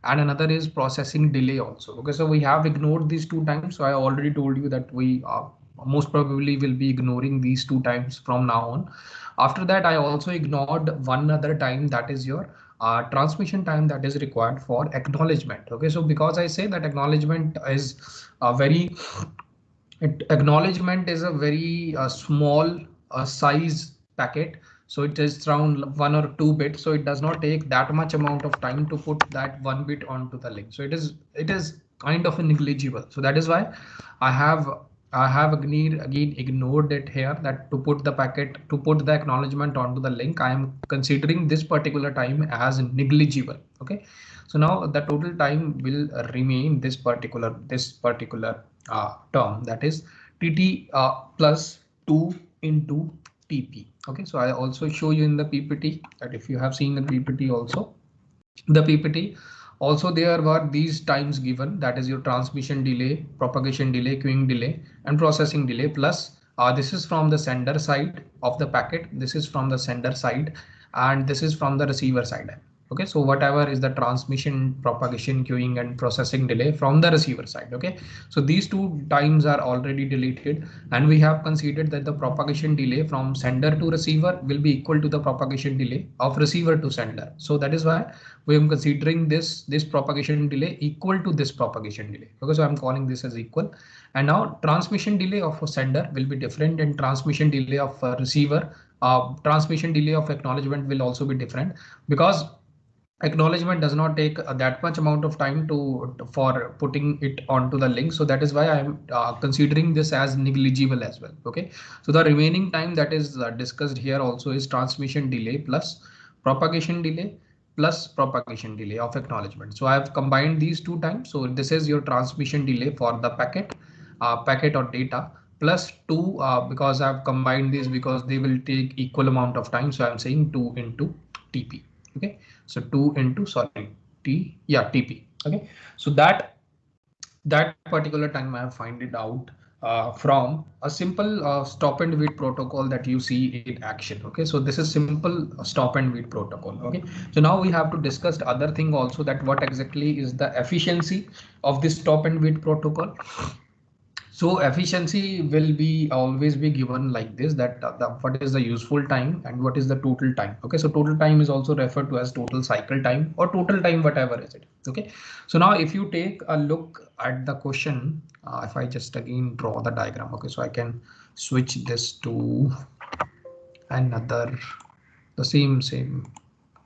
and another is processing delay also. Okay, so we have ignored these 2 times. So I already told you that we most probably will be ignoring these 2 times from now on. After that, I also ignored one other time, that is your transmission time that is required for acknowledgement. Okay, so because I say that acknowledgement is a very acknowledgement is a very small size packet, so it is around 1 or 2 bit, so it does not take that much amount of time to put that 1 bit onto the link, so it is kind of negligible. So that is why i have I have again ignored it here, that to put the packet, to put the acknowledgement onto the link, I am considering this particular time as negligible. Okay, so now the total time will remain this particular term, that is tt plus 2 into tp. Okay, so I also show you in the ppt, that if you have seen the ppt also, the ppt also there were these times given, that is your transmission delay, propagation delay, queuing delay, and processing delay, plus this is from the sender side of the packet, this is from the sender side, and this is from the receiver side. Okay, so whatever is the transmission, propagation, queuing, and processing delay from the receiver side. Okay, so these 2 times are already deleted, and we have considered that the propagation delay from sender to receiver will be equal to the propagation delay of receiver to sender. So that is why we are considering this propagation delay equal to this propagation delay. Okay, so I'm calling this as equal. And now transmission delay of a sender will be different, and transmission delay of a receiver, transmission delay of acknowledgement will also be different, because acknowledgement does not take that much amount of time for putting it onto the link. So that is why I am considering this as negligible as well. Okay, so the remaining time that is discussed here also is transmission delay plus propagation delay plus propagation delay of acknowledgement. So I have combined these 2 times. So this is your transmission delay for the packet or data, plus 2 because I've combined these because they will take equal amount of time. So I'm saying 2 into TP. Okay, so 2 into, sorry, TP. Okay, so that particular time I have find it out from a simple stop and wait protocol that you see in action. Okay, so this is simple stop and wait protocol. Okay, so now we have to discuss the other thing also, that what exactly is the efficiency of this stop and wait protocol. So efficiency will be always be given like this, that what is the useful time and what is the total time. Okay, so total time is also referred to as total cycle time or total time, whatever is it. Okay, so now if you take a look at the question, if I just again draw the diagram. Okay, so I can switch this to another, the same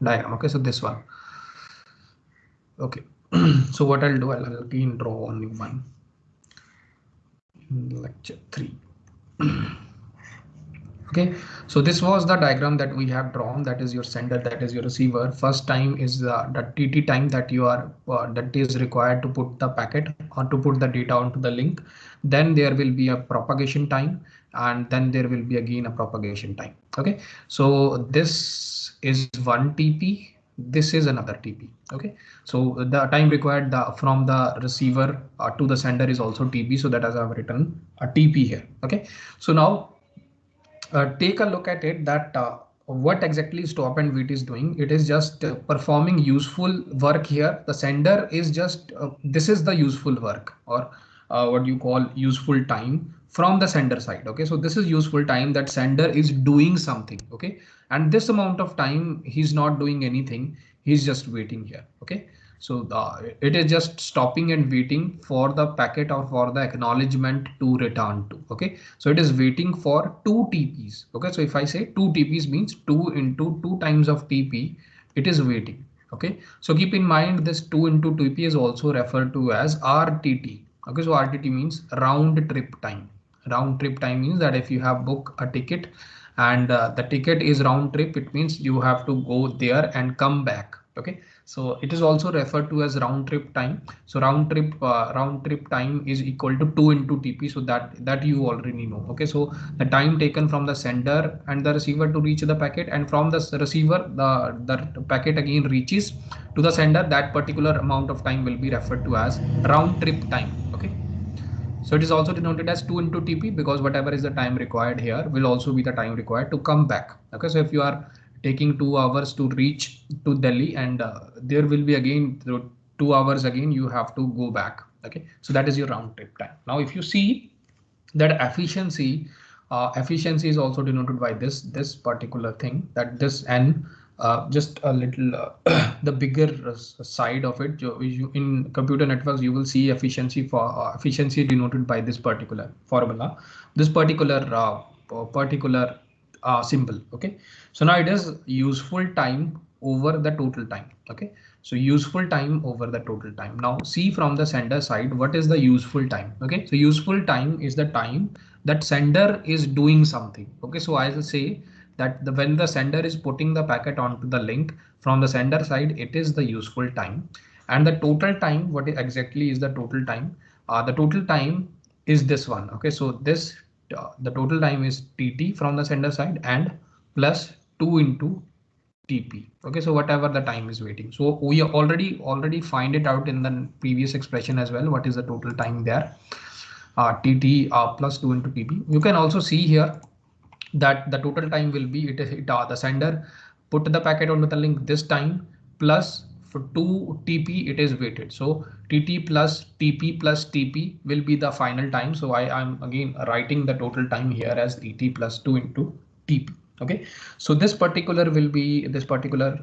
diagram. Okay, so this one. Okay, so what I'll do, I'll again draw only one. Lecture 3. Okay, so this was the diagram that we have drawn, that is your sender, that is your receiver. First time is the TT time that you are that is required to put the packet or to put the data onto the link. Then there will be a propagation time, and then there will be again a propagation time. Okay, so this is one TP, this is another TP. Okay, so the time required from the receiver to the sender is also TP, so that as I've written a TP here. Okay, so now take a look at it, that what exactly stop and wait is doing. It is just performing useful work here. The sender is just this is the useful work, or what you call useful time from the sender side. Okay, so this is useful time that sender is doing something. Okay, and this amount of time he's not doing anything, he's just waiting here. Okay, so it is just stopping and waiting for the packet or for the acknowledgement to return to. Okay, so it is waiting for 2 TPs. Okay, so if I say 2 TPs means 2 into 2 times of TP, it is waiting. Okay, so keep in mind this 2 into TP is also referred to as RTT. Okay, so RTT means round trip time. Round trip time means that if you have booked a ticket and the ticket is round trip, it means you have to go there and come back. Okay, so it is also referred to as round trip time. So round trip time is equal to 2 into TP. So that you already know. Okay, so the time taken from the sender and the receiver to reach the packet, and from the receiver the packet again reaches to the sender, that particular amount of time will be referred to as round trip time. Okay, so it is also denoted as 2 into TP, because whatever is the time required here will also be the time required to come back. Okay, so if you are taking 2 hours to reach to Delhi, and there will be again 2 hours again you have to go back. Okay, so that is your round trip time. Now if you see that efficiency, efficiency is also denoted by this particular thing, that this n, just a little the bigger side of it. In computer networks you will see efficiency for efficiency denoted by this particular formula, this particular symbol. Okay, so now it is useful time over the total time. Okay, so useful time over the total time. Now see from the sender side, what is the useful time? Okay, so useful time is the time that sender is doing something. Okay, so I will say that when the sender is putting the packet onto the link from the sender side, it is the useful time. And the total time, what exactly is the total time? The total time is this one. Okay, so this the total time is TT from the sender side and plus 2 into TP. Okay, so whatever the time is waiting. So we already find it out in the previous expression as well. What is the total time there? TT plus 2 into TP. You can also see here that the total time will be the sender put the packet onto the link this time plus for 2 TP it is waited. So TT plus TP will be the final time. So I'm again writing the total time here as TT plus 2 into TP. Okay, so this particular will be this particular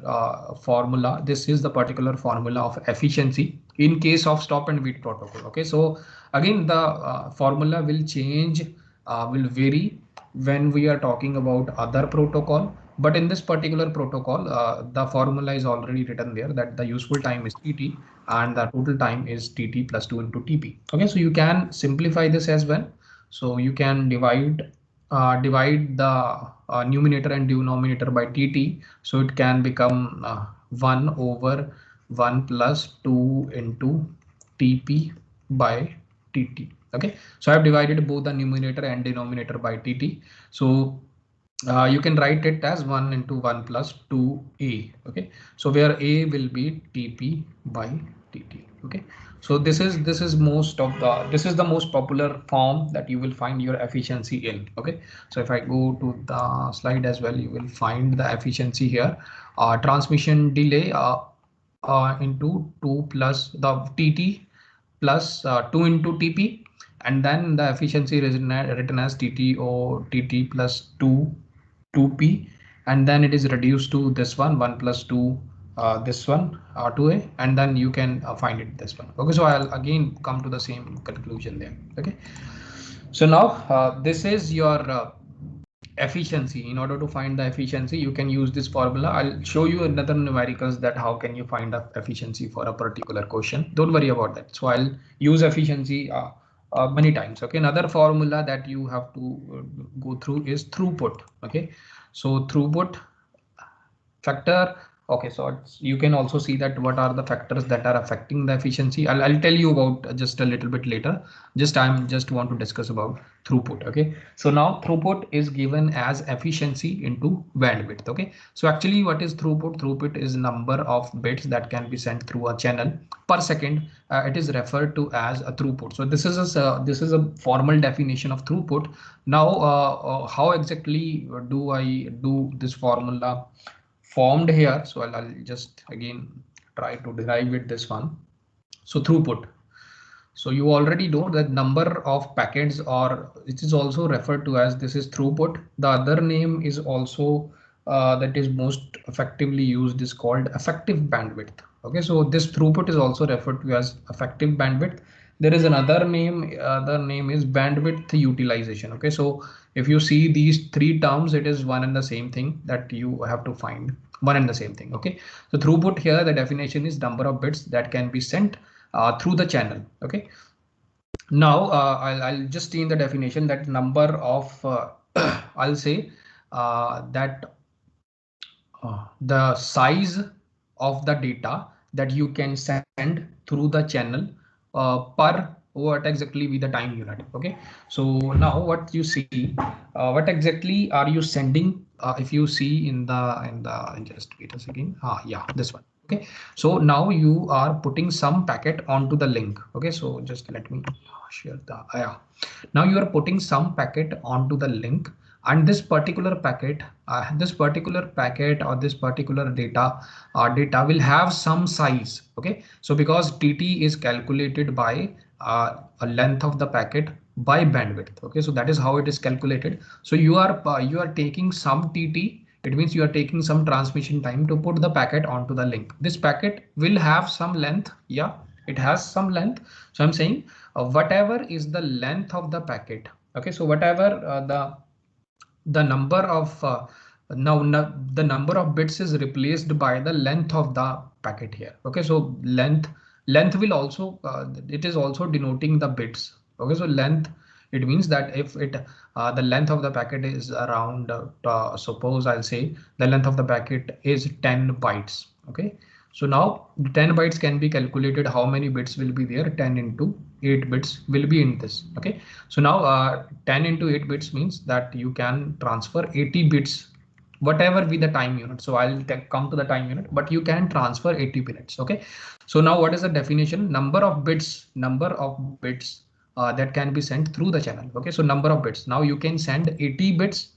formula. This is the particular formula of efficiency in case of stop and wait protocol. Okay, so again the formula will change, will vary when we are talking about other protocol. But in this particular protocol, the formula is already written there, that the useful time is TT and the total time is TT plus 2 into TP. Okay, so you can simplify this as well. So you can divide the numerator and denominator by TT. So it can become 1 over 1 plus 2 into TP by TT. Okay, so I've divided both the numerator and denominator by TT. So you can write it as 1 into 1 plus 2a. Okay, so where a will be TP by TT. Okay, so this is most of the this is the most popular form that you will find your efficiency in. Okay, so if I go to the slide as well, you will find the efficiency here. Transmission delay into 2 plus the TT plus 2 into TP, and then the efficiency written as TT or TT plus 2p, and then it is reduced to this one 1 plus 2 this one 2a, and then you can find it this one. Okay, so I'll again come to the same conclusion there. Okay, so now this is your efficiency. In order to find the efficiency, you can use this formula. I'll show you another numericals that how can you find the efficiency for a particular question. Don't worry about that. So I'll use efficiency many times. Okay, another formula that you have to go through is throughput. Okay, so throughput factor. Okay, so you can also see that what are the factors that are affecting the efficiency. I'll tell you about just a little bit later. I'm just want to discuss about throughput. Okay, so now throughput is given as efficiency into bandwidth. Okay, so actually what is throughput? Throughput is number of bits that can be sent through a channel per second. It is referred to as a throughput. So this is a formal definition of throughput. Now how exactly do I do this formula formed here? So I'll just again try to derive it this one. So throughput, so you already know that number of packets, or it is also referred to as this is throughput. The other name is also that is most effectively used is called effective bandwidth. Okay, so this throughput is also referred to as effective bandwidth. There is another name, the name is bandwidth utilization. Okay, so if you see these three terms, it is one and the same thing that you have to find, one and the same thing. Okay, so throughput here, the definition is number of bits that can be sent through the channel. Okay, now I'll just change the definition, that number of I'll say that the size of the data that you can send through the channel per what exactly be the time unit. Okay, so now what you see, what exactly are you sending? If you see in just wait a second. Yeah, this one. Okay, so now you are putting some packet onto the link. Okay, so just let me share the yeah. Now you are putting some packet onto the link and this particular packet or this particular data will have some size. Okay, so because TT is calculated by a length of the packet by bandwidth. Okay, so that is how it is calculated. So you are taking some TT. It means you are taking some transmission time to put the packet onto the link. This packet will have some length. Yeah, it has some length. So I'm saying whatever is the length of the packet. Okay, so whatever the number of the number of bits is replaced by the length of the packet here. Okay, so length will also it is also denoting the bits. Okay, so length, it means that if it the length of the packet is around suppose I'll say the length of the packet is 10 bytes. Okay, so now 10 bytes can be calculated. How many bits will be there? 10 into 8 bits will be in this. Okay, so now 10 into 8 bits means that you can transfer 80 bits, whatever be the time unit. So I'll come to the time unit, but you can transfer 80 bits. Okay, so now what is the definition? Number of bits that can be sent through the channel. Okay, so number of bits. Now you can send 80 bits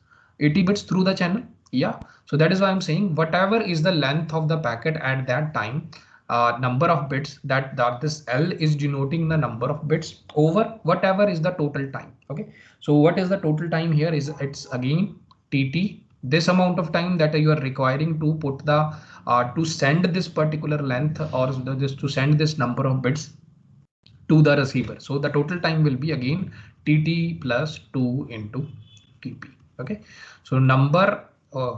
through the channel. Yeah, so that is why I'm saying whatever is the length of the packet at that time, number of bits, that this L is denoting the number of bits over whatever is the total time. Okay, so what is the total time here? Is it's again TT, this amount of time that you are requiring to put the to send this particular length or this to send this number of bits to the receiver. So the total time will be again TT plus 2 into TP. Okay, so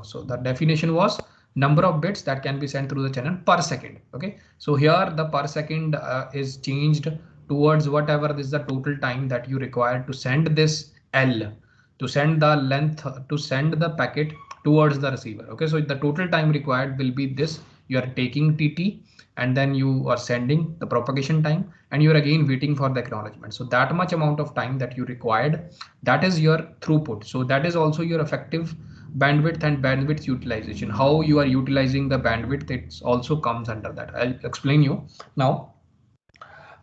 so the definition was number of bits that can be sent through the channel per second. Okay, so here the per second is changed towards whatever is the total time that you require to send this L, to send the length, to send the packet towards the receiver. Okay, so the total time required will be this. You are taking TT and then you are sending the propagation time and you're again waiting for the acknowledgement. So that much amount of time that you required, that is your throughput. So that is also your effective bandwidth and bandwidth utilization. How you are utilizing the bandwidth, it also comes under that. I'll explain you now.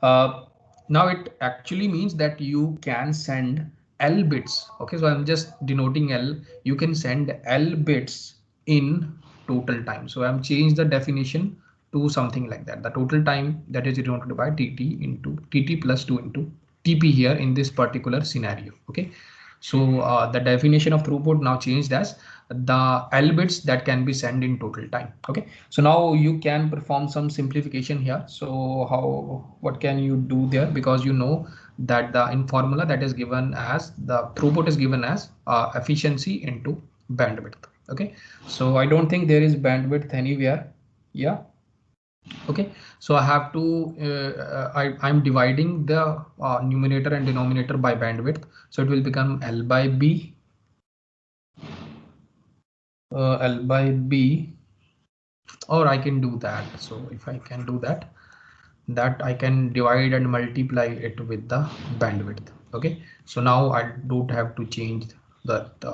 Now it actually means that you can send L bits. Okay, so I'm just denoting L. You can send L bits in total time. So I'm changed the definition to something like that. The total time that is denoted by TT into TT plus 2 into TP here in this particular scenario. Okay, so the definition of throughput now changed as the L bits that can be sent in total time. Okay, so now you can perform some simplification here. So what can you do there? Because you know that the in formula that is given as the throughput is given as efficiency into bandwidth. Okay, so I don't think there is bandwidth anywhere. Yeah. Okay, so I have to I'm dividing the numerator and denominator by bandwidth, so it will become L by B, or I can do that. So if I can do that, I can divide and multiply it with the bandwidth. Okay, so now I don't have to change that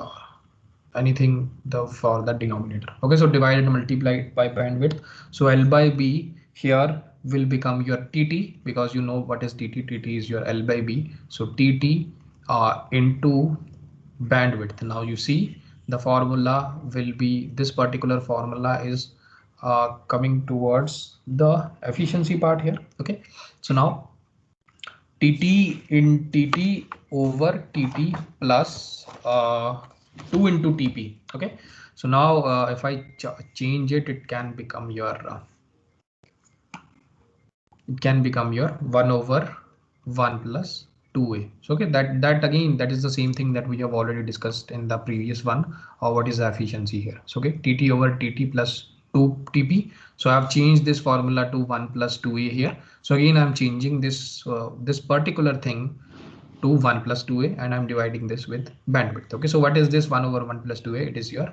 anything for the denominator. Okay, so divide and multiply it by bandwidth. So L by B here will become your TT, because you know what is TT. TT is your L by B. So TT into bandwidth. Now you see the formula will be, this particular formula is coming towards the efficiency part here. Okay, so now TT in TT over TT plus 2 into TP. Okay, so now if I change it, it can become your 1 over 1 plus 2a. So okay, that again, that is the same thing that we have already discussed in the previous one, or what is the efficiency here. So okay, TT over TT plus 2 TP. So I've changed this formula to 1 plus 2a here. So again, I'm changing this this particular thing to 1 plus 2a, and I'm dividing this with bandwidth. Okay, so what is this 1 over 1 plus 2a? It is your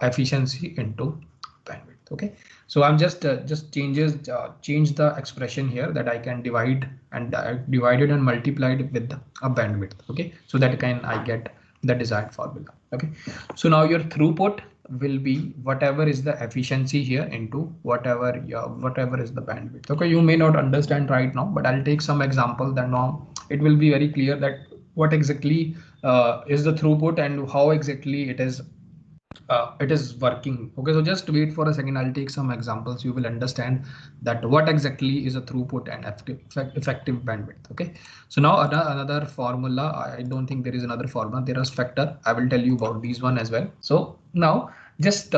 efficiency into bandwidth. Okay, so I'm just change the expression here, that I can divide and divided and multiplied with a bandwidth. Okay, so that I get the desired formula. Okay, so now your throughput will be whatever is the efficiency here into whatever is the bandwidth. Okay, you may not understand right now, but I'll take some example, then now it will be very clear that what exactly is the throughput and how exactly it is working. Okay, so just wait for a second. I'll take some examples. You will understand that what exactly is a throughput and effective bandwidth. Okay, so now another formula. I don't think there is another formula. There is factor. I will tell you about these one as well. So now just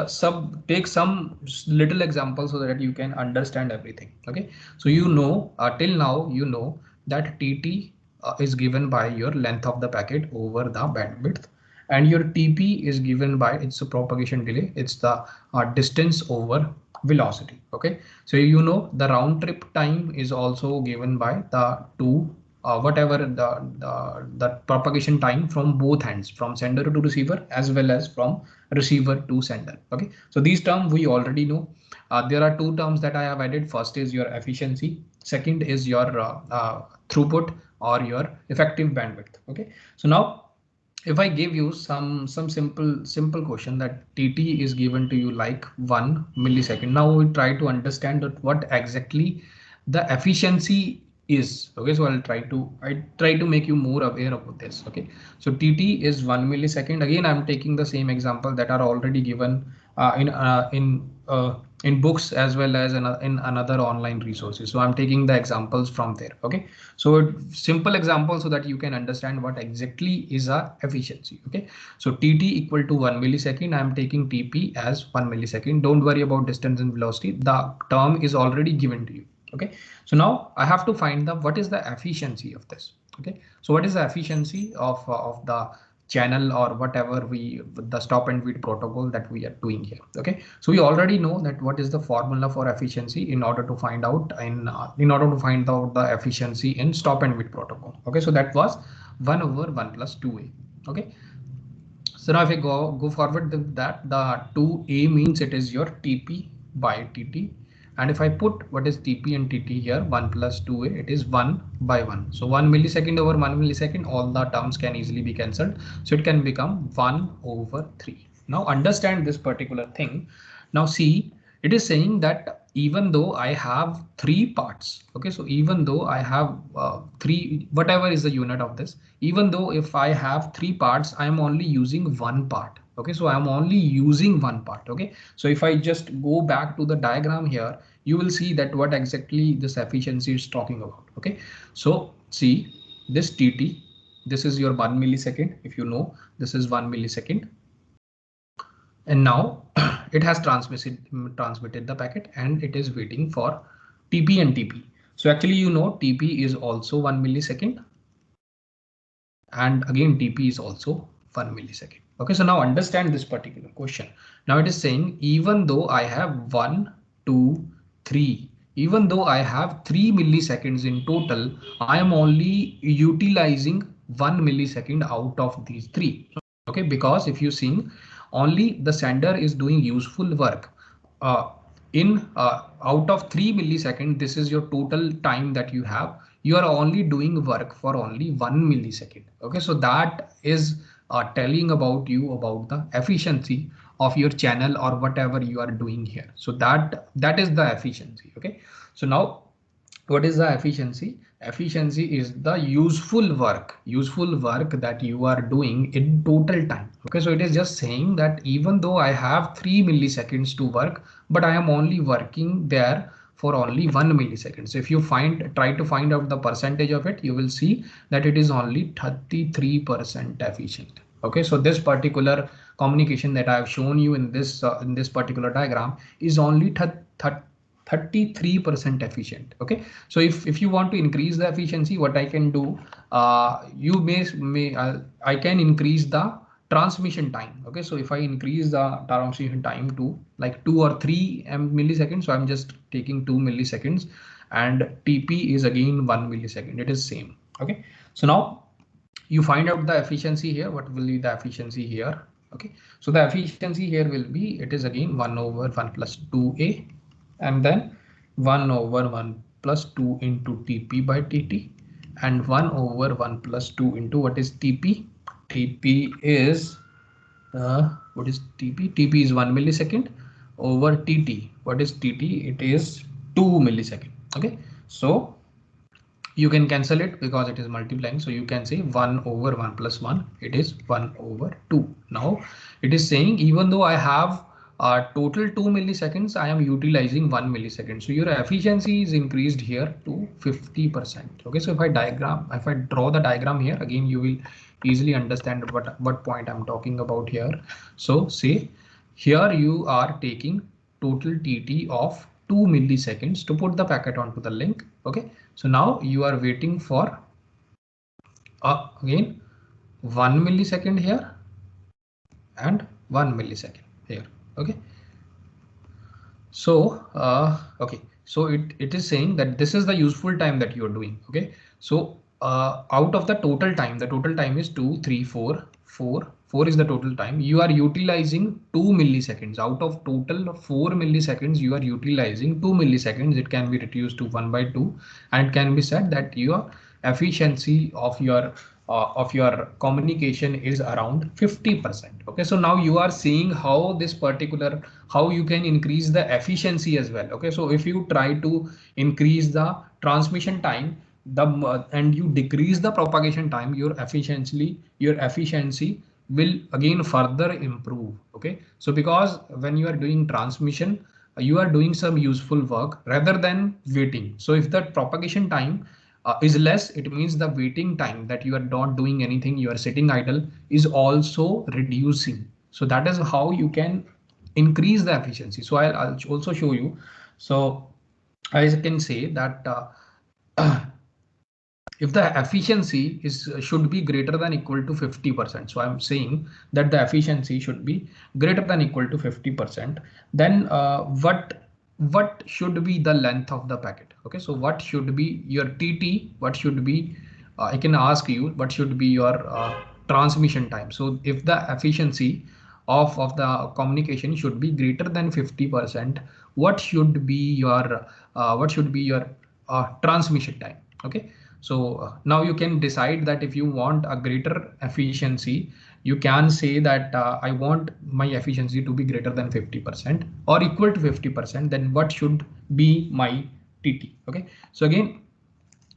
take some little examples so that you can understand everything. Okay, so you know till now you know that TT is given by your length of the packet over the bandwidth, and your TP is given by its propagation delay. It's the distance over velocity. Okay, so you know the round trip time is also given by the two whatever the propagation time from both ends, from sender to receiver as well as from receiver to sender. Okay, so these terms we already know. There are two terms that I have added. First is your efficiency, second is your throughput or your effective bandwidth. Okay, so now if I give you some simple question that TT is given to you like 1 millisecond. Now we try to understand that what exactly the efficiency is. Okay, so I try to make you more aware of this. Okay, so TT is 1 millisecond. Again, I'm taking the same example that are already given in books as well as in another online resources. So I'm taking the examples from there. Okay, so simple example so that you can understand what exactly is a efficiency. Okay, so TT equal to 1 millisecond. I'm taking TP as 1 millisecond. Don't worry about distance and velocity. The term is already given to you. Okay, so now I have to find the what is the efficiency of this. Okay, so what is the efficiency of the channel or whatever the stop and wait protocol that we are doing here. Okay, so we already know that what is the formula for efficiency in order to find out the efficiency in stop and wait protocol. Okay, so that was 1 over 1 plus 2a. Okay, so now if I go forward with that, the 2a means it is your TP by TT. And if I put what is TP and TT here, 1 plus 2a, it is 1 by 1. So 1 millisecond over 1 millisecond, all the terms can easily be cancelled. So it can become 1 over 3. Now understand this particular thing. Now see, it is saying that even though I have three parts, okay, so even though I have three, whatever is the unit of this, even though if I have three parts, I am only using one part. Okay, so I'm only using one part. Okay, so if I just go back to the diagram here, you will see that what exactly this efficiency is talking about. Okay, so see this TT, this is your 1 millisecond. If you know, this is 1 millisecond. And now it has transmitted the packet and it is waiting for TP and TP. So actually, you know, TP is also 1 millisecond. And again, TP is also 1 millisecond. Okay, so now understand this particular question. Now it is saying even though I have 1, 2, 3, even though I have 3 milliseconds in total, I am only utilizing 1 millisecond out of these three. Okay, because if you see, only the sender is doing useful work. Out of 3 milliseconds, this is your total time that you have. You are only doing work for only 1 millisecond. Okay, so that is telling about you about the efficiency of your channel or whatever you are doing here. So that is the efficiency. Okay, so now what is the efficiency? Efficiency is the useful work that you are doing in total time. Okay, so it is just saying that even though I have 3 milliseconds to work, but I am only working there for only 1 millisecond. So if you try to find out the percentage of it, you will see that it is only 33% efficient. Okay, so this particular communication that I have shown you in this particular diagram is only 33% efficient. Okay, so if you want to increase the efficiency, what I can do, I can increase the transmission time. Okay, so if I increase the transmission time to like 2 or 3 milliseconds, so I'm just taking 2 milliseconds, and TP is again 1 millisecond. It is same. Okay, so now you find out the efficiency here. What will be the efficiency here? Okay, so the efficiency here will be, it is again 1 over 1 plus 2a, and then 1 over 1 plus 2 into TP by TT, and 1 over 1 plus 2 into what is TP? TP is what is TP? TP is 1 millisecond over TT. What is TT? It is 2 millisecond. Okay, so You can cancel it because it is multiplying. So you can say 1 over 1 plus 1, it is 1 over 2. Now it is saying even though I have total 2 milliseconds, I am utilizing 1 millisecond. So your efficiency is increased here to 50%. Okay, so if I draw the diagram here, again you will easily understand what point I'm talking about here. So say here you are taking total TT of 2 milliseconds to put the packet onto the link. Okay, so now you are waiting for again 1 millisecond here and 1 millisecond here. Okay, so okay, so it is saying that this is the useful time that you are doing. Okay, so out of the total time is 2 3 4 4 4 is the total time. You are utilizing 2 milliseconds out of total 4 milliseconds. You are utilizing 2 milliseconds. It can be reduced to 1 by 2, and it can be said that your efficiency of your communication is around 50%. Okay, so now you are seeing how this particular, how you can increase the efficiency as well. Okay, so if you try to increase the transmission time, and you decrease the propagation time, your efficiency will again further improve. Okay, so because when you are doing transmission, you are doing some useful work rather than waiting. So if the propagation time is less, it means the waiting time that you are not doing anything, you are sitting idle, is also reducing. So that is how you can increase the efficiency. So I'll also show you. So I can say that if the efficiency is should be greater than equal to 50%. So I'm saying that the efficiency should be greater than equal to 50%. Then what should be the length of the packet? Okay, so what should be your TT? What should be I can ask you what should be your transmission time? So if the efficiency of the communication should be greater than 50%, what should be your transmission time? Okay, so now you can decide that if you want a greater efficiency, you can say that I want my efficiency to be greater than 50% or equal to 50%. Then what should be my TT? Okay, so again,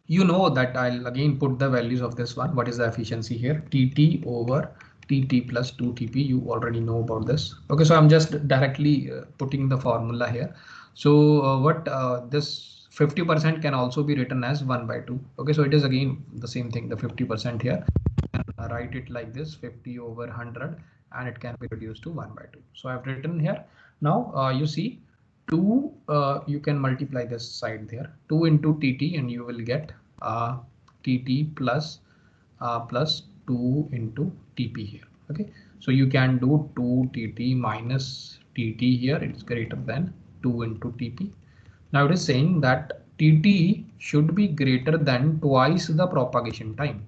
you know that I'll again put the values of this one. What is the efficiency here? TT over TT plus 2TP. You already know about this. Okay, so I'm just directly putting the formula here. So what this 50% can also be written as 1 by 2. Okay, so it is again the same thing, the 50% here. And write it like this, 50 over 100, and it can be reduced to 1 by 2. So I've written here. Now you see 2, you can multiply this side there, 2 into TT, and you will get TT plus 2 into TP here. Okay, so you can do 2 TT minus TT here. It's greater than 2 into TP. Now it is saying that TT should be greater than twice the propagation time.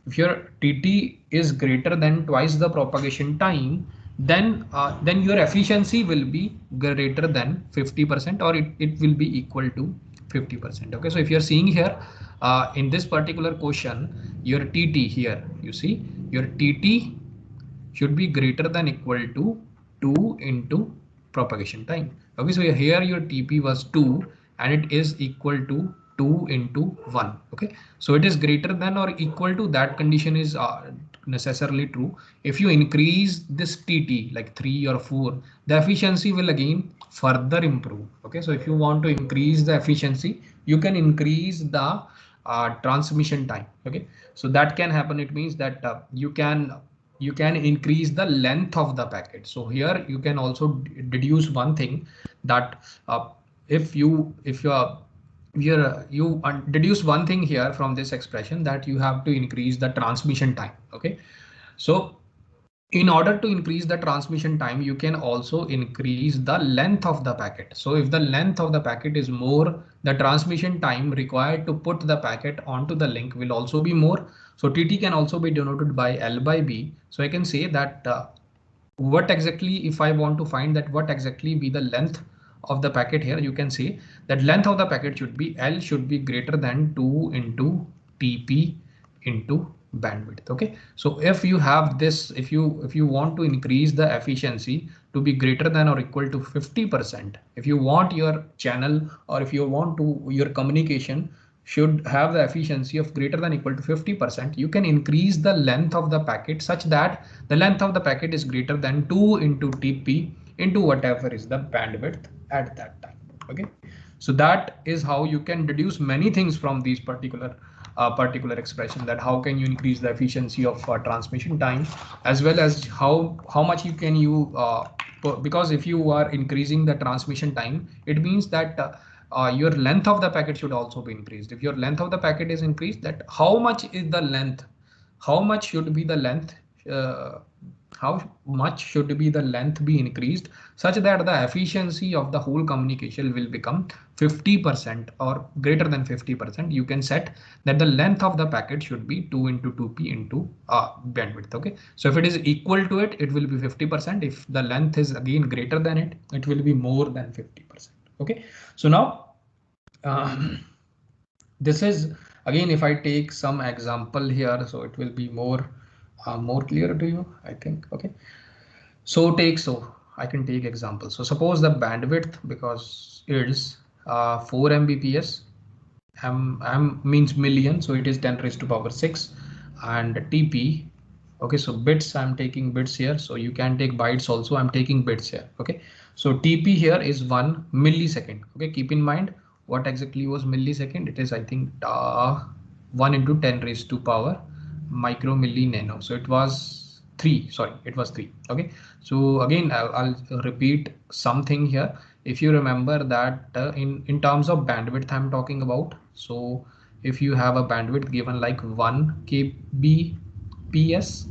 If your TT is greater than twice the propagation time, then your efficiency will be greater than 50%, or it will be equal to 50%. Okay, so if you're seeing here in this particular question, your TT here, you see your TT should be greater than equal to 2 into propagation time. Okay, so here your TP was 2 and it is equal to 2 into 1. Okay, so it is greater than or equal to, that condition is necessarily true. If you increase this TT like 3 or 4, the efficiency will again further improve. Okay, so if you want to increase the efficiency, you can increase the transmission time. Okay, so that can happen. It means that you can increase the length of the packet. So here you can also deduce one thing, that if you deduce one thing here from this expression, that you have to increase the transmission time. Okay, so in order to increase the transmission time, you can also increase the length of the packet. So if the length of the packet is more, the transmission time required to put the packet onto the link will also be more. So TT can also be denoted by L by B. So I can say that what exactly, if I want to find that what exactly be the length of the packet here, you can say that length of the packet should be L should be greater than 2 into TP into bandwidth. Okay, so if you have this, if you want to increase the efficiency to be greater than or equal to 50%, if you want your channel, or if you want to your communication should have the efficiency of greater than equal to 50%, you can increase the length of the packet such that the length of the packet is greater than 2 into TP into whatever is the bandwidth at that time. Okay, so that is how you can deduce many things from these particular expression, that how can you increase the efficiency of transmission time, as well as how much because if you are increasing the transmission time, it means that your length of the packet should also be increased. If your length of the packet is increased, that how much is the length, how much should be the length, uh, how much should be the length be increased such that the efficiency of the whole communication will become 50% or greater than 50%. You can set that the length of the packet should be 2 into 2p into bandwidth. Okay, so if it is equal to it, it will be 50%. If the length is again greater than it, it will be more than 50%. Okay, so now this is again, if I take some example here, so it will be more clear to you, I think. Okay, so I can take example. So suppose the bandwidth, because it's 4 Mbps, m means million, so it is 10 raised to power 6, and TP. Okay, so bits, I'm taking bits here, so you can take bytes also, I'm taking bits here. Okay, so TP here is 1 millisecond. Okay, keep in mind what exactly was millisecond. It is, I think, 1 into 10 raised to power micro milli nano. So it was 3, sorry, it was 3. Okay, so again, I'll repeat something here. If you remember that in terms of bandwidth I'm talking about, so if you have a bandwidth given like 1 kbps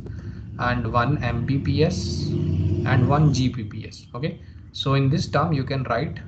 and 1 mbps and 1 gbps. Okay, so in this term you can write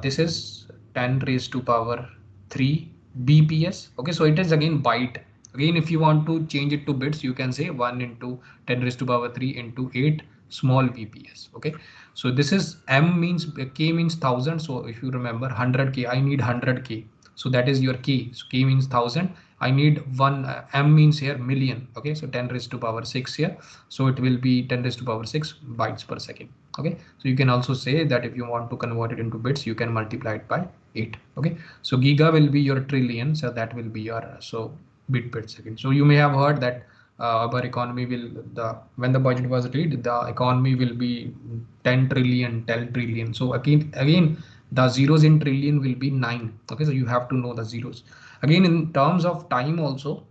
this is 10 raised to power 3 bps. Okay, so it is again byte. Again, if you want to change it to bits, you can say 1 into 10 raised to power 3 into 8 small bps. Okay, so this is m means k means 1000. So if you remember 100k, I need 100k, so that is your k. So k means 1000, I need 1 m means here million. Okay, so 10 raised to power 6 here, so it will be 10 raised to power 6 bytes per second. Okay, so you can also say that if you want to convert it into bits, you can multiply it by 8. Okay, so giga will be your trillion, so that will be your bit per second. So you may have heard that our economy will, when the budget was read, the economy will be 10 trillion, 10 trillion. So again the zeros in trillion will be 9. Okay, so you have to know the zeros. Again, in terms of time also,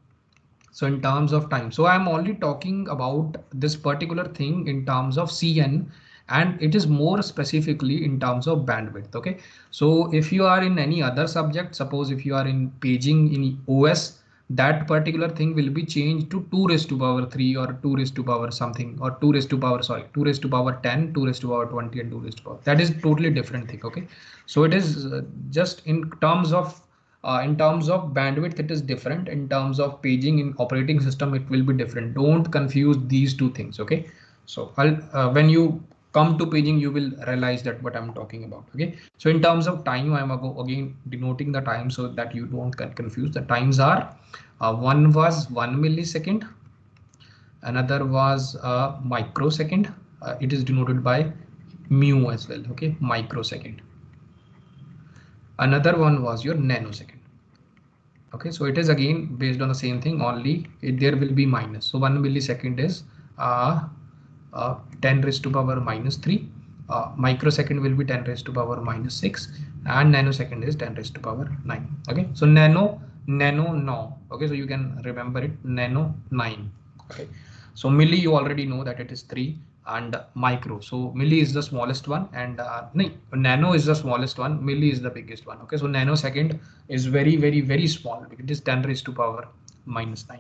so in terms of time, so I'm only talking about this particular thing in terms of cn, and it is more specifically in terms of bandwidth. Okay, so if you are in any other subject, suppose if you are in paging in OS, that particular thing will be changed to 2 raised to power 3 or 2 raised to power something, or 2 raised to power, sorry, 2 raised to power 10, 2 raised to power 20, and 2 raised to power. That is totally different thing. Okay, so it is just in terms of bandwidth, it is different. In terms of paging in operating system, it will be different. Don't confuse these two things. Okay, so when you come to paging, you will realize that what I'm talking about. Okay, so in terms of time, I'm again denoting the time so that you don't get confused. The times are one was 1 millisecond, another was a microsecond. It is denoted by mu as well. Okay, microsecond. Another one was your nanosecond. Okay, so it is again based on the same thing, only there will be minus. So 1 millisecond is 10 raised to power minus 3. Microsecond will be 10 raised to power minus 6, and nanosecond is 10 raised to power 9. Okay, so nano no. Okay, so you can remember it, nano 9. Okay, so milli, you already know that it is 3, and micro, so milli is the smallest one, and nano is the smallest one, milli is the biggest one. Okay, so nanosecond is very small. It is 10 raised to power minus 9.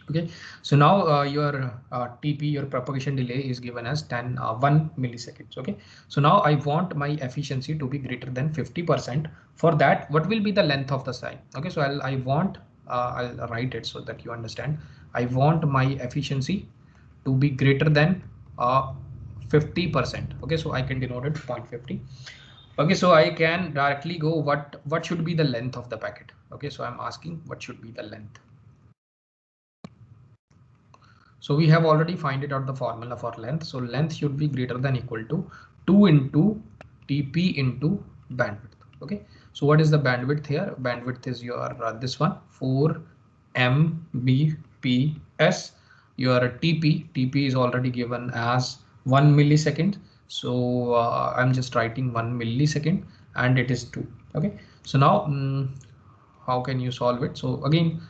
Okay, so now your TP, your propagation delay, is given as 1 milliseconds. Okay, so now I want my efficiency to be greater than 50%. For that, what will be the length of the sign? Okay, so I'll write it so that you understand. I want my efficiency to be greater than 50%. Okay, so I can denote it 0.50. Okay, so I can directly go what should be the length of the packet. Okay, so I'm asking what should be the length. So we have already find it out the formula for length. So length should be greater than equal to 2 into TP into bandwidth. Okay, so what is the bandwidth here? Bandwidth is your this one 4 Mbps. Your TP is already given as 1 millisecond. So I'm just writing 1 millisecond and it is 2. Okay, so now how can you solve it? So again,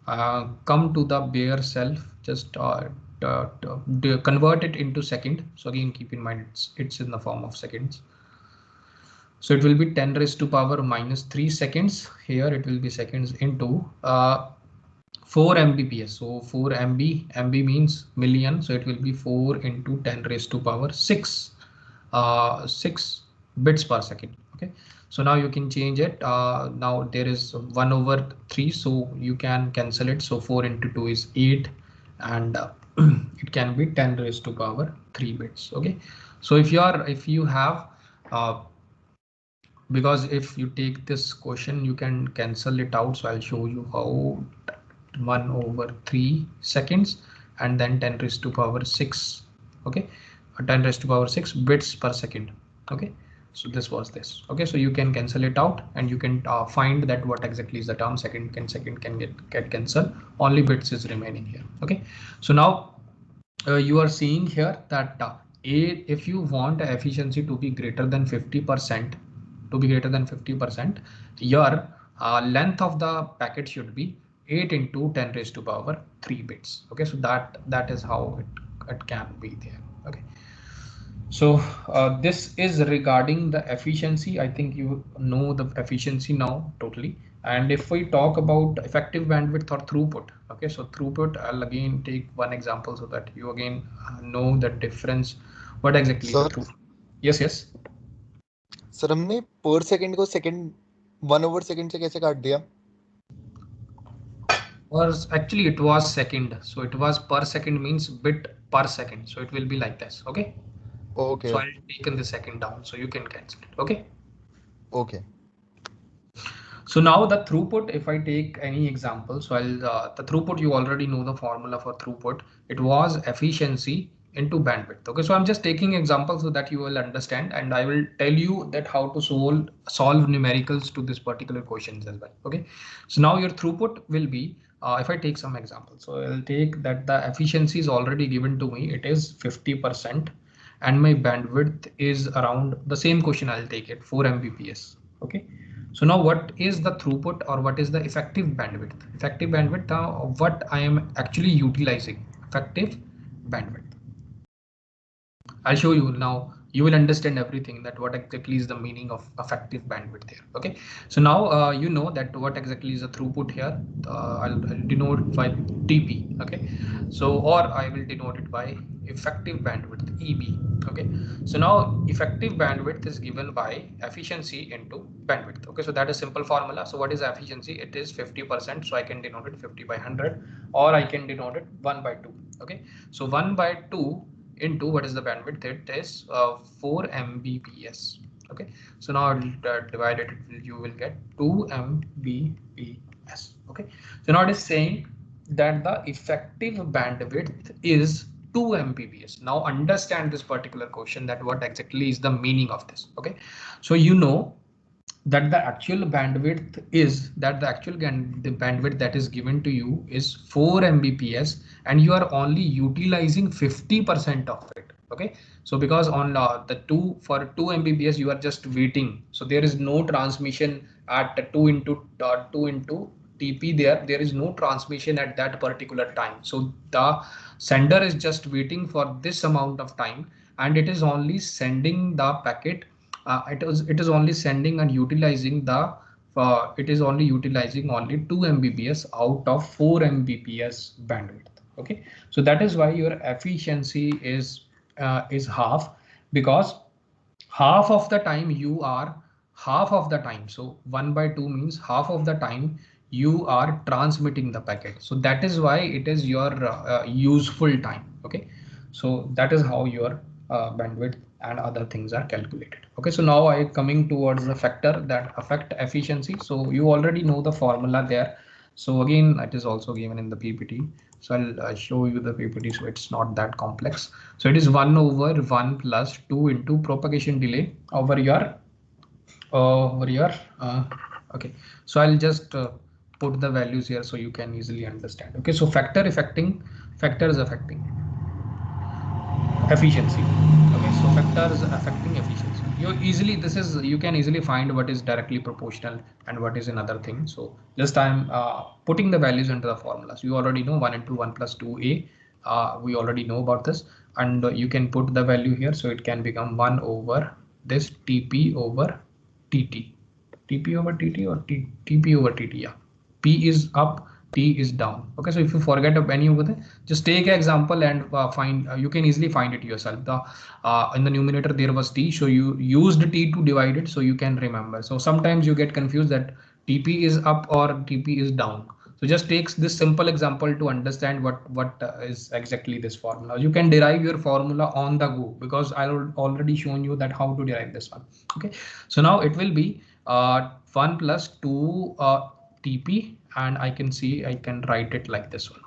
come to the bare self, just convert it into second. So again, keep in mind it's in the form of seconds. So it will be 10 raised to power minus 3 seconds. Here it will be seconds into 4 Mbps. So 4 MB means million. So it will be 4 into 10 raised to power 6 bits per second. Okay, so now you can change it. Now there is 1 over 3, so you can cancel it. So 4 into 2 is 8, and it can be 10 raised to power 3 bits. Okay, so if you have because if you take this question, you can cancel it out. So I'll show you how. 1 over 3 seconds and then 10 raised to power 6. Okay, 10 raised to power 6 bits per second. Okay, so this was this. Okay, so you can cancel it out and you can find that what exactly is the term. Second can get cancelled, only bits is remaining here. Okay, so now you are seeing here that if you want efficiency to be greater than 50%, your length of the packet should be 8 into 10 raised to power 3 bits. Okay, so that is how it can be there. Okay, so this is regarding the efficiency. I think you know the efficiency now totally. And if we talk about effective bandwidth or throughput, okay, so throughput, I'll again take one example so that you again know the difference. What exactly is the throughput? Yes. Sir हमने पर second को second 1 over second से कैसे काट दिया? Was actually it was second, so it was per second means bit per second, so it will be like this. Okay, so I'll taken the second down so you can cancel it. Okay, so now the throughput, if I take any example, so I'll the throughput, you already know the formula for throughput. It was efficiency into bandwidth. Okay, so I'm just taking examples so that you will understand, and I will tell you that how to solve numericals to this particular questions as well. Okay, so now your throughput will be if I take some examples, so I'll take that the efficiency is already given to me, it is 50%, and my bandwidth is around the same question. I'll take it 4 Mbps. Okay, so now what is the throughput or what is the effective bandwidth? Effective bandwidth, what I am actually utilizing. Effective bandwidth, I'll show you now. You will understand everything that what exactly is the meaning of effective bandwidth there. Okay, so now you know that what exactly is the throughput here. I'll denote by TP. Okay, so or I will denote it by effective bandwidth, EB. Okay, so now effective bandwidth is given by efficiency into bandwidth. Okay, so that is simple formula. So what is efficiency? It is 50%, so I can denote it 50 by 100, or I can denote it 1 by 2. Okay, so 1 by 2 into what is the bandwidth? It is 4 Mbps. Okay, so now divide it, you will get 2 Mbps. Okay, so now it is saying that the effective bandwidth is 2 Mbps. Now understand this particular question, that what exactly is the meaning of this. Okay, so you know that the actual bandwidth is that the bandwidth that is given to you is 4 Mbps, and you are only utilizing 50% of it. Okay, so because on the 2 Mbps you are just waiting, so there is no transmission at 2 into TP. There is no transmission at that particular time, so the sender is just waiting for this amount of time, and it is only sending the packet. It is only sending and utilizing the it is only utilizing only 2 Mbps out of 4 Mbps bandwidth. Okay, so that is why your efficiency is half, because half of the time so 1 by 2 means half of the time you are transmitting the packet, so that is why it is your useful time. Okay, so that is how your bandwidth and other things are calculated. Okay, so now I coming towards the factor that affect efficiency. So you already know the formula there. So again, it is also given in the PPT. So I'll show you the PPT, so it's not that complex. So it is 1 over 1 plus 2 into propagation delay over your over here. Okay, so I'll just put the values here so you can easily understand. Okay, so factors affecting efficiency. Okay, so factors affecting efficiency. You can easily find what is directly proportional and what is another thing. So just I'm putting the values into the formulas. You already know 1 into 1 plus 2a. We already know about this, and you can put the value here, so it can become 1 over this TP over TT, TP over TT or TP over TT. Yeah, P is up, T is down. Okay, so if you forget any over there, just take an example and find. You can easily find it yourself. The in the numerator there was T, so you used T to divide it, so you can remember. So sometimes you get confused that TP is up or TP is down. So just takes this simple example to understand what is exactly this formula. You can derive your formula on the go because I already shown you that how to derive this one. Okay, so now it will be 1 plus 2 TP, and I can see I can write it like this one.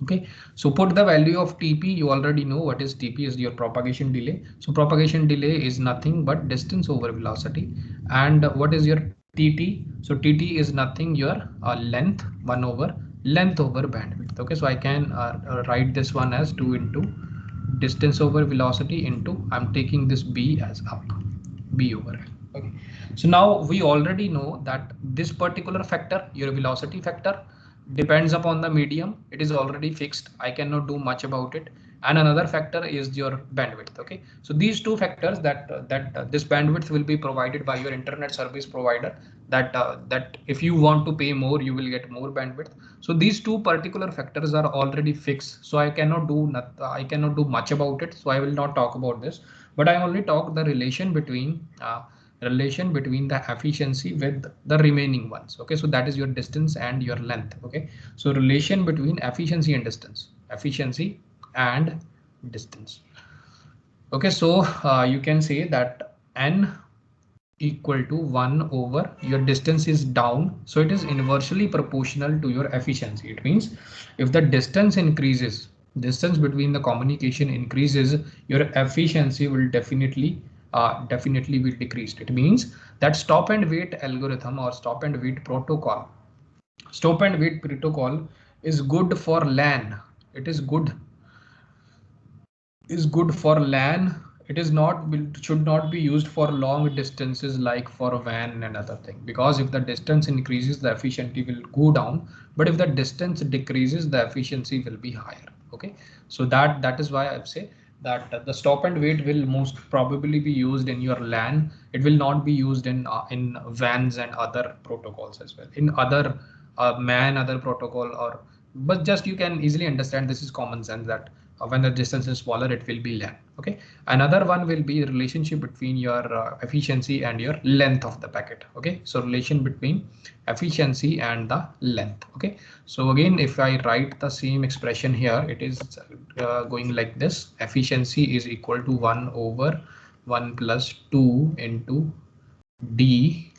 Okay, so put the value of TP. You already know what is TP, is your propagation delay. So propagation delay is nothing but distance over velocity. And what is your TT? So TT is nothing your length, 1 over length over bandwidth. Okay, so I can write this one as 2 into distance over velocity into, I'm taking this B as up, B over L. Okay, so now we already know that this particular factor, your velocity factor, depends upon the medium. It is already fixed. I cannot do much about it. And another factor is your bandwidth. Okay, so these two factors that this bandwidth will be provided by your internet service provider, that if you want to pay more, you will get more bandwidth. So these two particular factors are already fixed, so I cannot do much about it, so I will not talk about this, but I only talk the relation between the efficiency with the remaining ones. Okay, so that is your distance and your length. Okay, so relation between efficiency and distance, efficiency and distance. Okay, so you can say that n equal to 1 over your distance is down, so it is inversely proportional to your efficiency. It means if the distance increases, distance between the communication increases, your efficiency will definitely will decreased. It means that stop and wait algorithm or stop and wait protocol is good for LAN. It is good for LAN. It is not, should not be used for long distances like for a WAN and other thing, because if the distance increases, the efficiency will go down, but if the distance decreases, the efficiency will be higher. Okay, so that is why I say that the stop and wait will most probably be used in your LAN. It will not be used in WANs and other protocols as well, in other MAN other protocol, or but just you can easily understand, this is common sense, that when the distance is smaller, it will be LAN. Okay, another one will be relationship between your efficiency and your length of the packet. Okay, so relation between efficiency and the length. Okay, so again, if I write the same expression here, it is going like this: efficiency is equal to 1 over 1 plus 2 into D.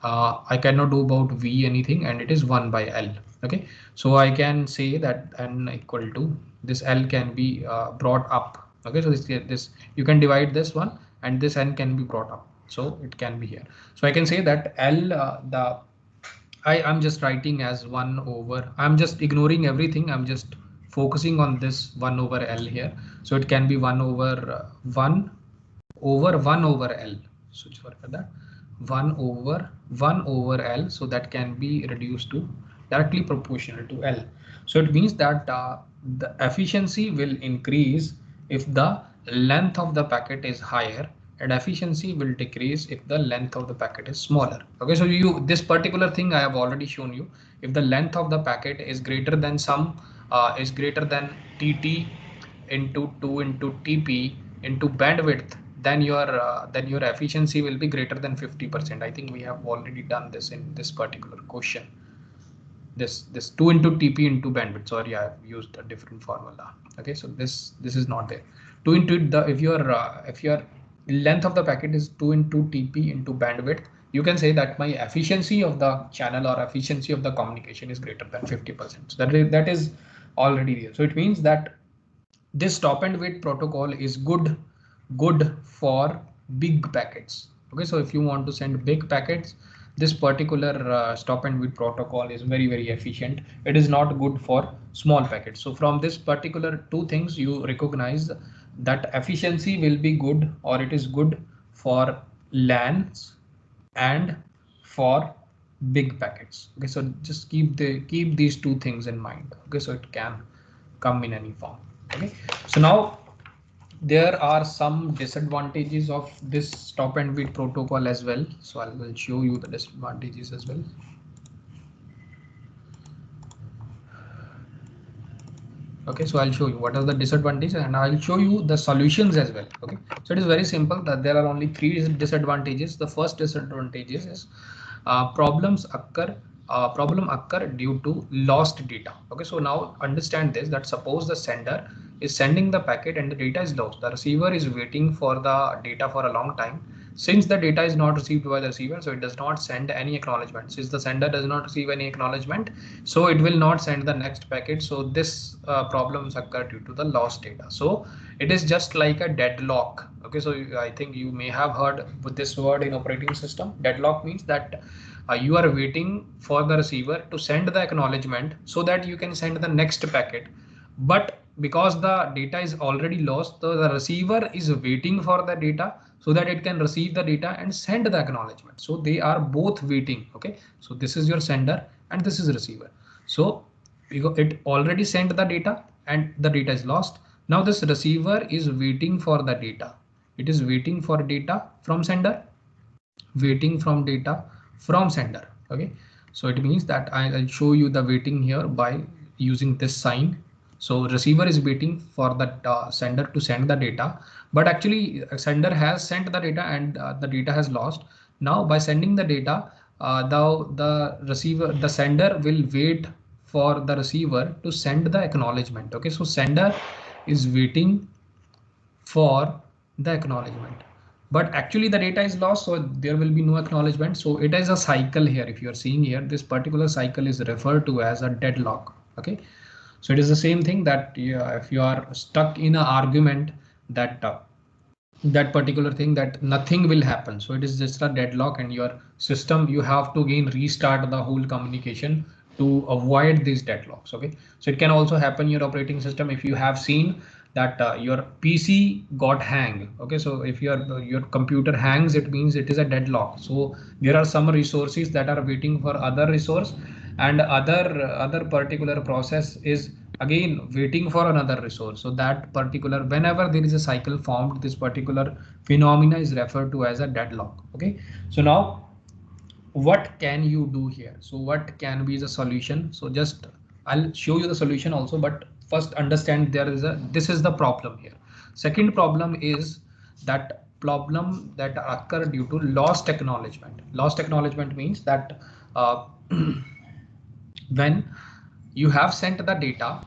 I cannot do about V anything, and it is 1 by L. Okay, so I can say that N equal to this L can be brought up. Okay, so this you can divide this one, and this N can be brought up, so it can be here. So I can say that L I'm just writing as 1 over, I'm just ignoring everything, I'm just focusing on this 1 over L here. So it can be 1 over 1 over 1 over L. So for that 1 over L, so that can be reduced to directly proportional to L. So it means that the efficiency will increase if the length of the packet is higher, and efficiency will decrease if the length of the packet is smaller. Okay, so this particular thing I have already shown you. If the length of the packet is greater than TT into 2 into TP into bandwidth, then your efficiency will be greater than 50%. I think we have already done this in this particular question. This 2 into TP into bandwidth. Sorry, I have used a different formula. Okay, so this is not there. 2 into the, if your length of the packet is 2 into TP into bandwidth, you can say that my efficiency of the channel or efficiency of the communication is greater than 50%. So that is already there. So it means that this stop and wait protocol is good for big packets. Okay, so if you want to send big packets, this particular stop and wait protocol is very efficient. It is not good for small packets. So from this particular two things, you recognize that efficiency will be good, or it is good for LANs and for big packets. Okay, so just keep these two things in mind. Okay, so it can come in any form. Okay, so now there are some disadvantages of this stop and wait protocol as well. So I will show you the disadvantages as well. Okay, so I'll show you what are the disadvantages, and I'll show you the solutions as well. Okay, so it is very simple that there are only three disadvantages. The first disadvantage is problem occur due to lost data. Okay, so now understand this, that suppose the sender is sending the packet and the data is lost. The receiver is waiting for the data for a long time. Since the data is not received by the receiver, so it does not send any acknowledgement. Since the sender does not receive any acknowledgement, so it will not send the next packet. So this problems occur due to the lost data. So it is just like a deadlock. Okay, so I think you may have heard this word in operating system. Deadlock means that you are waiting for the receiver to send the acknowledgement so that you can send the next packet. But because the data is already lost, so the receiver is waiting for the data so that it can receive the data and send the acknowledgement. So they are both waiting. Okay, so this is your sender and this is receiver. So it already sent the data and the data is lost. Now this receiver is waiting for the data. It is waiting for data from sender, waiting from data from sender. Okay, so it means that I'll show you the waiting here by using this sign. So receiver is waiting for the sender to send the data, but actually sender has sent the data and the data has lost. Now by sending the data, the sender will wait for the receiver to send the acknowledgement. Okay, so sender is waiting for the acknowledgement, but actually the data is lost, so there will be no acknowledgement. So it is a cycle here. If you are seeing here, this particular cycle is referred to as a deadlock. Okay, so it is the same thing that if you are stuck in an argument that that particular thing that nothing will happen, so it is just a deadlock, and your system, you have to again restart the whole communication to avoid these deadlocks. Okay, so it can also happen your operating system if you have seen that your PC got hang. Okay, so if your computer hangs, it means it is a deadlock. So there are some resources that are waiting for other resource, and other particular process is again waiting for another resource. So that particular, whenever there is a cycle formed, this particular phenomena is referred to as a deadlock. Okay, so now what can you do here? So what can be the solution? So just I'll show you the solution also, but first understand this is the problem here. Second problem is that problem that occur due to lost acknowledgement. Lost acknowledgement means that when you have sent the data,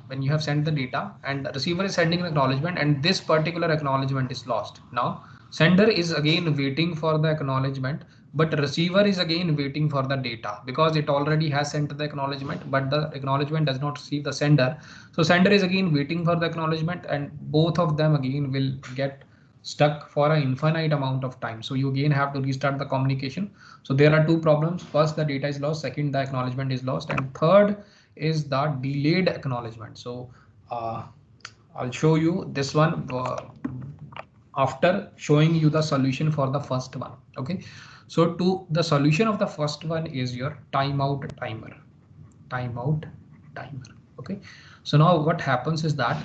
and the receiver is sending an acknowledgement, and this particular acknowledgement is lost. Now sender is again waiting for the acknowledgement, but receiver is again waiting for the data because it already has sent the acknowledgement, but the acknowledgement does not receive the sender. So sender is again waiting for the acknowledgement, and both of them again will get stuck for an infinite amount of time. So you again have to restart the communication. So there are two problems. First, the data is lost. Second, the acknowledgement is lost. And third is the delayed acknowledgement. So I'll show you this one after showing you the solution for the first one. Okay, so to the solution of the first one is your timeout timer. Okay, so now what happens is that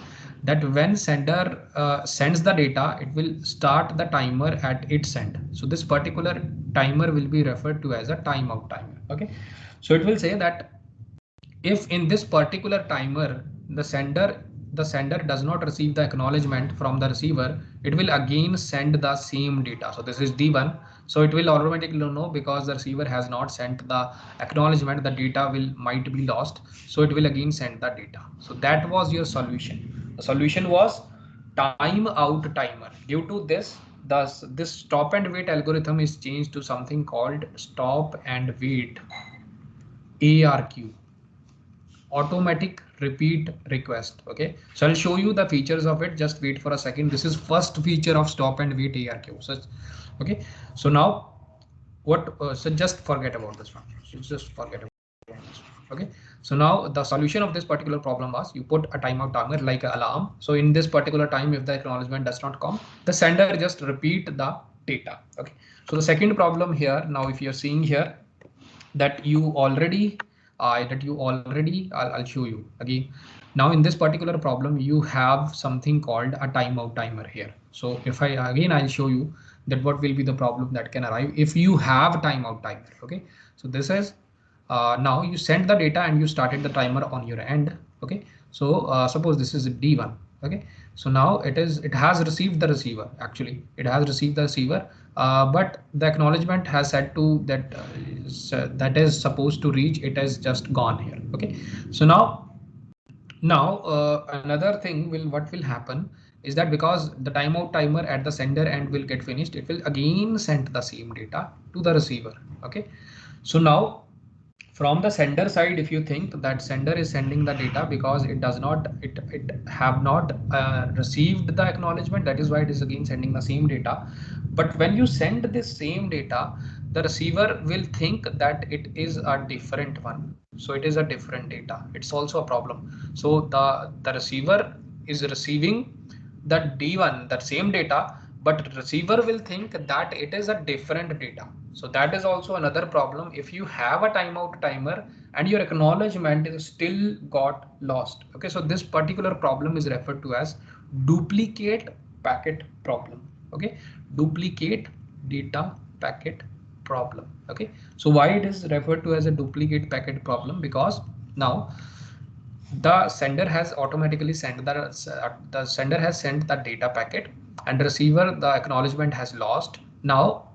when sender sends the data, it will start the timer at its end. So this particular timer will be referred to as a timeout timer. Okay, so it will say that if in this particular timer the sender does not receive the acknowledgement from the receiver, it will again send the same data. So this is D1. So it will automatically know, because the receiver has not sent the acknowledgement, the data might be lost. So it will again send the data. So that was your solution. The solution was timeout timer. Due to this, this stop and wait algorithm is changed to something called stop and wait, ARQ, automatic repeat request. Okay, so I'll show you the features of it. Just wait for a second. This is first feature of stop and wait ARQ. So okay, so now what so just forget about this one. So just forget about this one. Okay, so now the solution of this particular problem was you put a timeout timer like an alarm. So in this particular time, if the acknowledgement does not come, the sender just repeat the data. Okay, so the second problem here, now if you're seeing here that you already I'll show you again. Now in this particular problem you have something called a timeout timer here. So if I'll show you that what will be the problem that can arrive if you have a timeout timer. Okay, so this is now you send the data and you started the timer on your end. Okay, so suppose this is D1. Okay, so now it has received the receiver. Actually it has received the receiver, but the acknowledgement has said to that that is supposed to reach, it has just gone here. Okay, so now another thing what will happen is that because the timeout timer at the sender end will get finished, it will again send the same data to the receiver. Okay, so now from the sender side, if you think that sender is sending the data because it have not received the acknowledgement, that is why it is again sending the same data. But when you send this same data, the receiver will think that it is a different one. So it is a different data. It's also a problem. So the receiver is receiving that D1, that same data, but receiver will think that it is a different data. So that is also another problem. If you have a timeout timer and your acknowledgement is still got lost. Okay, so this particular problem is referred to as duplicate packet problem. Okay, duplicate data packet problem. Okay, so why it is referred to as a duplicate packet problem? Because now the sender has automatically sent the sender has sent the data packet and receiver the acknowledgement has lost. Now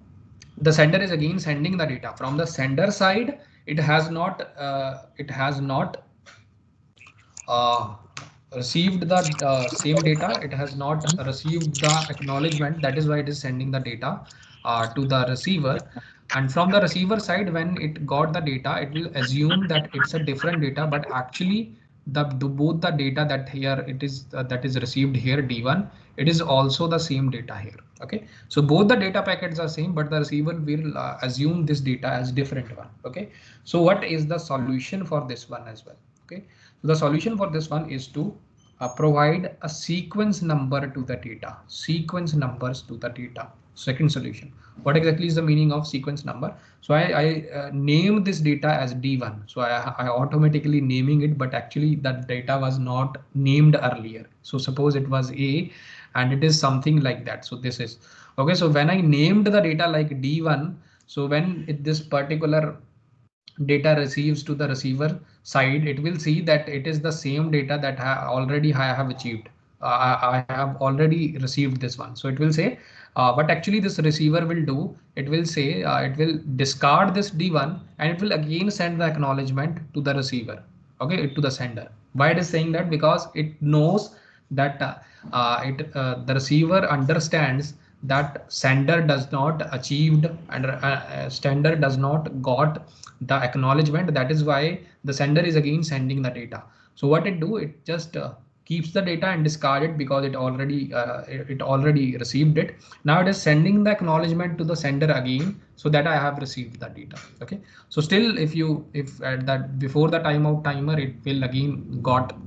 the sender is again sending the data from the sender side. It has not uh, received the same data. It has not received the acknowledgement. That is why it is sending the data to the receiver. And from the receiver side, when it got the data, it will assume that it's a different data, but actually both the data that is received here D1, it is also the same data here. Okay, so both the data packets are same, but the receiver will assume this data as different one. Okay, so what is the solution for this one as well? Okay, so the solution for this one is to provide a sequence number to the data, sequence numbers to the data. Second solution, what exactly is the meaning of sequence number? So I name this data as D1. So I automatically naming it, but actually that data was not named earlier. So suppose it was A and it is something like that. So this is okay. So when I named the data like D1, so when this particular data receives to the receiver side, it will see that it is the same data that I have achieved. I have already received this one. So it will say, but actually this receiver will do, it will say, it will discard this D1 and it will again send the acknowledgement to the receiver. Okay, to the sender. Why it is saying that? Because it knows that the receiver understands that sender does not achieved and sender does not got the acknowledgement. That is why the sender is again sending the data. So what it do, it just keeps the data and discard it because it already received it. Now it is sending the acknowledgement to the sender again, so that I have received the data. Okay, so still if at that before the timeout timer, it will again got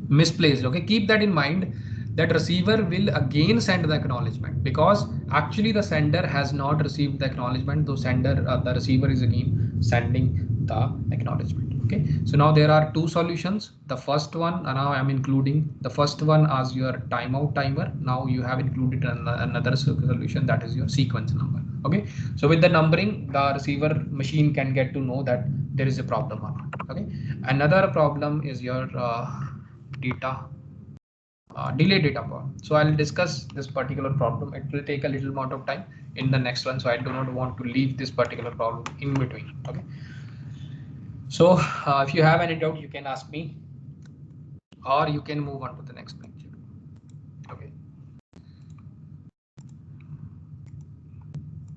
misplaced. Okay, keep that in mind, that receiver will again send the acknowledgement because actually the sender has not received the acknowledgement. The receiver is again sending the acknowledgement. Okay, so now there are two solutions. The first one, now I am including the first one as your timeout timer. Now you have included another solution, that is your sequence number. Okay, so with the numbering, the receiver machine can get to know that there is a problem or not. Okay, another problem is your data delay data problem. So I'll discuss this particular problem. It will take a little amount of time in the next one, so I do not want to leave this particular problem in between. Okay, so if you have any doubt, you can ask me or you can move on to the next page.